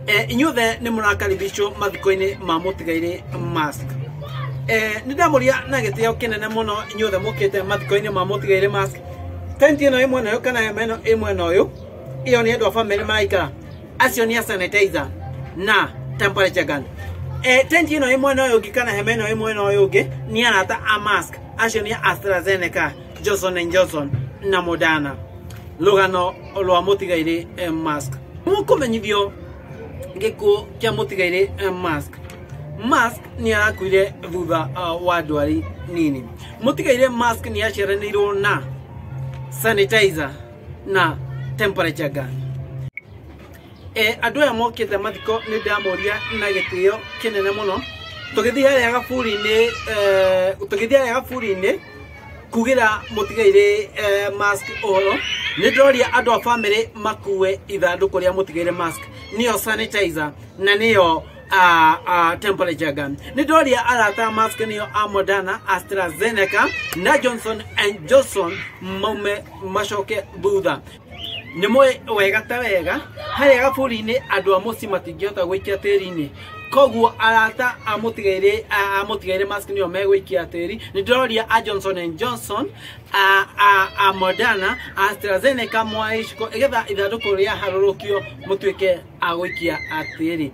Inyuothe nĩ mũrakaribishwo mathiko-inĩ ma mũtigairĩ Mãsk. Nĩ ndamoria na gĩtĩo kĩnene mũno inyuothe mũkĩte mathiko-inĩ ma mũtigairĩ Mãsk. Tenti ĩno ĩmwe nayo kana hema ĩno ĩmwe nayo iyo nĩ andũ a family maraikara. Acio nĩ sanitizer na temperature gun. Tenti ĩno ĩmwe nayo ũngĩ kana hema ĩno ĩmwe nayo ũngĩ nĩ arata a Mãsk. Acio nĩ AstraZeneca, Johnson & Johnson na Moderna. Rũgano rwa mũtigairĩ Mãsk. Mũkũmenyithio gĩkuũ kĩa mũtigairĩ Mãsk. Mãsk nĩ arakuire thutha wa ndwari nini. Mũtigairĩ Mãsk nĩ aciaranĩirwo na sanitizer na temperature gun. Andũ aya mokĩte mathiko nĩ ndamoria na gĩtĩo kĩnene mũno. Tũgĩthiĩ harĩa gaburi-inĩ kugira mũtigairĩ Mãsk ũhoro. Nĩ ndoria andũ a family makue ithandũkũ rĩa mũtigairĩ Mãsk. Nĩyo sanitizer na nĩyo temperature gun. Nĩ ndoria arata Mãsk nĩyo a Moderna, AstraZeneca na Johnson & Johnson maume macoke thutha. Nĩ mũĩ wega ta wega harĩa gaburi-inĩ andũ a mũciĩ matingĩhota gũikia tĩri-inĩ. Koguo arata a mũtigairĩ Mãsk nĩo megũikia tĩri. Nĩ ndoria a Johnson & Johnson, a Moderna, AstraZeneca mwaiciko igetha ithandũkũ rĩa harũrũkio mũtuĩke a gũikia tĩri.